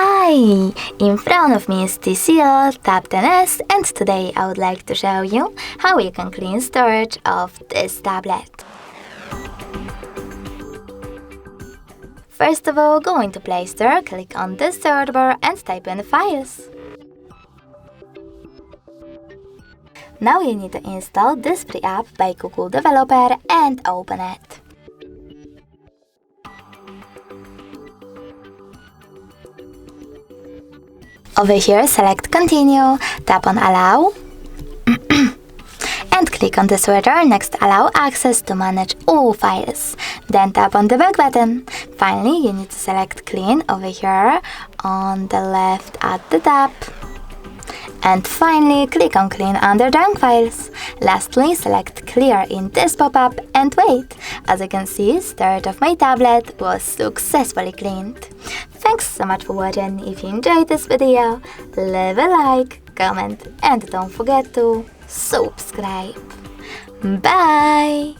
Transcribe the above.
Hi! In front of me is TCL Tab 10s, and today I would like to show you how you can clean storage of this tablet. First of all, go into Play Store, click on the search bar and type in files. Now you need to install this free app by Google Developer and open it. Over here, select Continue, tap on Allow, and click on the switcher next to Allow access to manage all files. Then tap on the back button. Finally, you need to select Clean over here on the left at the top. And finally, click on Clean under Junk Files. Lastly, select Clear in this pop-up and wait. As you can see, storage of my tablet was successfully cleaned. Thanks so much for watching. If you enjoyed this video, leave a like, comment, and don't forget to subscribe. Bye!